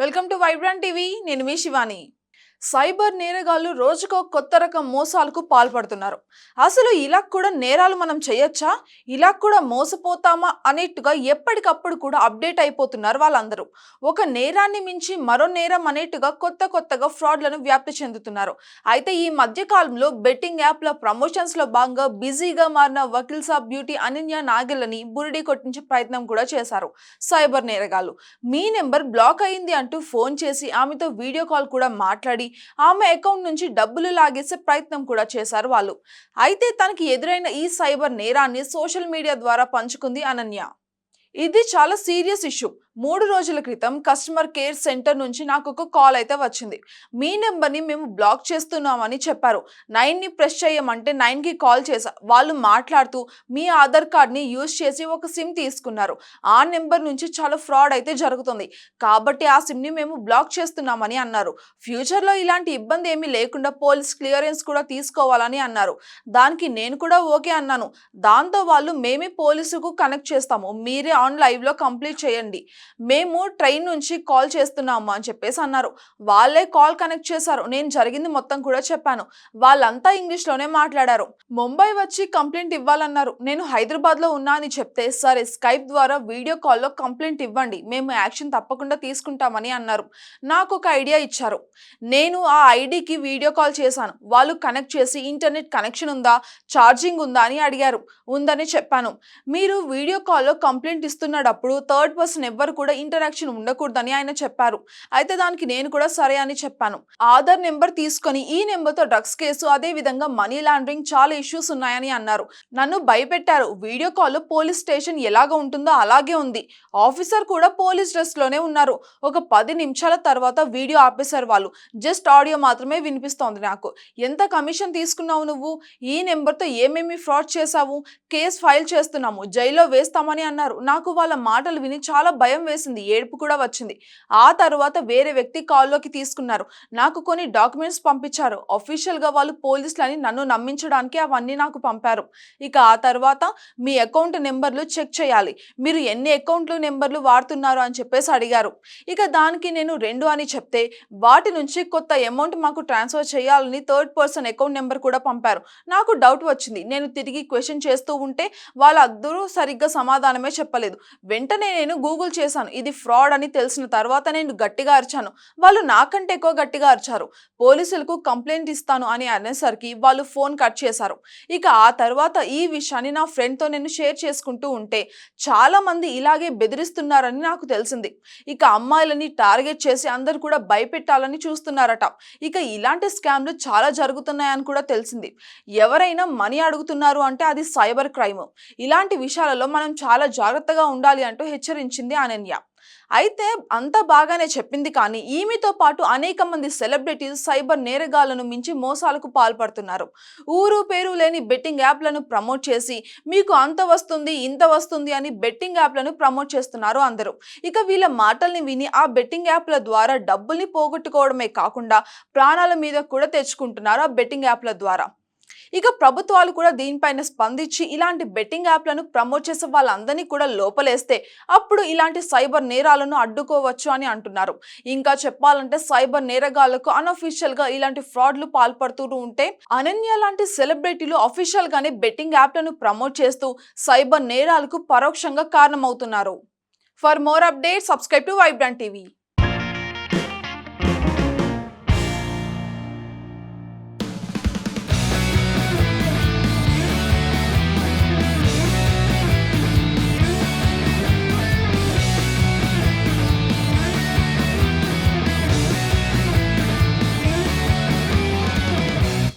Welcome to Vibrant TV. నేను మీ Shivani. Cyber నేరగాళ్లు రోజుకో కొత్త రకం మోసాలకు పాల్పడుతున్నారు. అసలు ఇలా కూడా నేరాలు మనం చేయొచ్చా, ఇలా కూడా మోసపోతామా అనేట్టుగా ఎప్పటికప్పుడు కూడా అప్డేట్ అయిపోతున్నారు వాళ్ళందరూ. ఒక నేరాన్ని మించి మరో నేరం అనేట్టుగా కొత్తగా ఫ్రాడ్లను వ్యాప్తి చెందుతున్నారు. అయితే ఈ మధ్య కాలంలో బెట్టింగ్ యాప్ల ప్రమోషన్స్ లో భాగంగా బిజీగా మారిన వకీల్ సాబ్ బ్యూటీ అనన్య నాగెల్లని బురిడి కొట్టించే ప్రయత్నం కూడా చేశారు సైబర్ నేరగాళ్లు. మీ నెంబర్ బ్లాక్ అయింది అంటూ ఫోన్ చేసి ఆమెతో వీడియో కాల్ కూడా మాట్లాడి ఆమె అకౌంట్ నుంచి డబ్బులు లాగేసే ప్రయత్నం కూడా చేశారు వాళ్ళు. అయితే తనకి ఎదురైన ఈ సైబర్ నేరాన్ని సోషల్ మీడియా ద్వారా పంచుకుంది అనన్య. ఇది చాలా సీరియస్ ఇష్యూ. 3 రోజుల క్రితం కస్టమర్ కేర్ సెంటర్ నుంచి నాకు ఒక కాల్ అయితే వచ్చింది. మీ నెంబర్ని మేము బ్లాక్ చేస్తున్నామని చెప్పారు. 9ని ప్రెస్ చేయమంటే 9కి కాల్ చేశా. వాళ్ళు మాట్లాడుతూ మీ ఆధార్ కార్డ్ని యూజ్ చేసి ఒక సిమ్ తీసుకున్నారు. ఆ నెంబర్ నుంచి చాలా ఫ్రాడ్ అయితే జరుగుతుంది, కాబట్టి ఆ సిమ్ని మేము బ్లాక్ చేస్తున్నామని అన్నారు. ఫ్యూచర్లో ఇలాంటి ఇబ్బంది ఏమీ లేకుండా పోలీస్ క్లియరెన్స్ కూడా తీసుకోవాలని అన్నారు. దానికి నేను కూడా ఓకే అన్నాను. దాంతో వాళ్ళు మేమే పోలీసుకు కనెక్ట్ చేస్తాము, మీరే ఆన్ లైవ్లో కంప్లీట్ చేయండి, మేము ట్రైన్ నుంచి కాల్ చేస్తున్నాము అని చెప్పేసి అన్నారు. వాళ్ళే కాల్ కనెక్ట్ చేశారు. నేను జరిగింది మొత్తం కూడా చెప్పాను. వాళ్ళంతా ఇంగ్లీష్లోనే మాట్లాడారు. ముంబై వచ్చి కంప్లైంట్ ఇవ్వాలన్నారు. నేను హైదరాబాద్లో ఉన్నా అని చెప్తే సరే స్కైప్ ద్వారా వీడియో కాల్లో కంప్లైంట్ ఇవ్వండి, మేము యాక్షన్ తప్పకుండా తీసుకుంటామని అన్నారు. నాకు ఒక ఐడియా ఇచ్చారు. నేను ఆ ఐడికి వీడియో కాల్ చేశాను. వాళ్ళు కనెక్ట్ చేసి ఇంటర్నెట్ కనెక్షన్ ఉందా, ఛార్జింగ్ ఉందా అని అడిగారు. ఉందని చెప్పాను. మీరు వీడియో కాల్లో కంప్లైంట్ ఇస్తున్నప్పుడు థర్డ్ పర్సన్ ఎవ్వరు కూడా ఇంటరాక్షన్ ఉండకూడదని ఆయన చెప్పారు. అయితే దానికి నేను కూడా సరే అని చెప్పాను. ఆధార్ నెంబర్ తీసుకొని ఈ నెంబర్తో డ్రగ్స్ కేసు, అదే విధంగా మనీ లాండరింగ్ చాలా ఇష్యూస్ ఉన్నాయని అన్నారు. నన్ను భయపెట్టారు. వీడియో కాల్ పోలీస్ స్టేషన్ ఎలాగ ఉంటుందో అలాగే ఉంది. ఆఫీసర్ కూడా పోలీస్ డ్రెస్ లోనే ఉన్నారు. ఒక 10 నిమిషాల తర్వాత వీడియో ఆపేశారు వాళ్ళు. జస్ట్ ఆడియో మాత్రమే వినిపిస్తోంది నాకు. ఎంత కమిషన్ తీసుకున్నావు నువ్వు, ఈ నెంబర్తో ఏమేమి ఫ్రాడ్ చేశావు, కేసు ఫైల్ చేస్తున్నాము, జైల్లో వేస్తామని అన్నారు. నాకు వాళ్ళ మాటలు విని చాలా భయం వేసింది, ఏడుపు కూడా వచ్చింది. ఆ తర్వాత వేరే వ్యక్తి కాల్లోకి తీసుకున్నారు. నాకు కొన్ని డాక్యుమెంట్స్ పంపించారు. అఫీషియల్ గా వాళ్ళు పోలీసులని నన్ను నమ్మించడానికి అవన్నీ నాకు పంపారు. ఇక ఆ తర్వాత మీ అకౌంట్ నెంబర్లు చెక్ చేయాలి, మీరు ఎన్ని అకౌంట్లు నెంబర్లు వాడుతున్నారు అని చెప్పేసి అడిగారు. ఇక దానికి నేను 2 అని చెప్తే వాటి నుంచి కొంత అమౌంట్ మాకు ట్రాన్స్ఫర్ చేయాలని థర్డ్ పర్సన్ అకౌంట్ నెంబర్ కూడా పంపారు. నాకు డౌట్ వచ్చింది. నేను తిరిగి క్వశ్చన్ చేస్తూ ఉంటే వాళ్ళందరూ సరిగ్గా సమాధానమే చెప్పలేదు. వెంటనే నేను గూగుల్ చేశాను. ఇది ఫ్రాడ్ అని తెలిసిన తర్వాత నేను గట్టిగా అరిచాను. వాళ్ళు నాకంటే ఎక్కువ గట్టిగా అరిచారు. పోలీసులకు కంప్లైంట్ ఇస్తాను అని అనేసరికి వాళ్ళు ఫోన్ కట్ చేశారు. ఇక ఆ తర్వాత ఈ విషయాన్ని నా ఫ్రెండ్తో నేను షేర్ చేసుకుంటూ ఉంటే చాలా మంది ఇలాగే బెదిరిస్తున్నారని నాకు తెలిసింది. ఇక అమ్మాయిలని టార్గెట్ చేసి అందరు కూడా భయపెట్టాలని చూస్తున్నారట. ఇక ఇలాంటి స్కామ్లు చాలా జరుగుతున్నాయని కూడా తెలిసింది. ఎవరైనా మనీ అడుగుతున్నారు అంటే అది సైబర్ క్రైమ్. ఇలాంటి విషయాలలో మనం చాలా జాగ్రత్తగా ఉండాలి అంటూ హెచ్చరించింది అనన్య. అయితే అంతా బాగానే చెప్పింది, కానీ ఈమెతో పాటు అనేక మంది సెలబ్రిటీస్ సైబర్ నేరగాళ్లను మించి మోసాలకు పాల్పడుతున్నారు. ఊరు పేరు లేని బెట్టింగ్ యాప్లను ప్రమోట్ చేసి మీకు అంత వస్తుంది ఇంత వస్తుంది అని బెట్టింగ్ యాప్లను ప్రమోట్ చేస్తున్నారు అందరూ. ఇక వీళ్ళ మాటల్ని విని ఆ బెట్టింగ్ యాప్ల ద్వారా డబ్బుల్ని పోగొట్టుకోవడమే కాకుండా ప్రాణాల మీద కూడా తెచ్చుకుంటున్నారు ఆ బెట్టింగ్ యాప్ల ద్వారా. ఇక ప్రభుత్వాలు కూడా దీనిపైన స్పందించి ఇలాంటి బెట్టింగ్ యాప్లను ప్రమోట్ చేసే వాళ్ళందరినీ కూడా లోపలేస్తే అప్పుడు ఇలాంటి సైబర్ నేరాలను అడ్డుకోవచ్చు అని అంటున్నారు. ఇంకా చెప్పాలంటే సైబర్ నేరగాళ్లకు అన్అఫీషియల్ గా ఇలాంటి ఫ్రాడ్లు పాల్పడుతూ ఉంటే అనన్య లాంటి సెలబ్రిటీలు అఫీషియల్ గానే బెట్టింగ్ యాప్లను ప్రమోట్ చేస్తూ సైబర్ నేరాలకు పరోక్షంగా కారణమవుతున్నారు. For more updates, subscribe to Vibrant TV.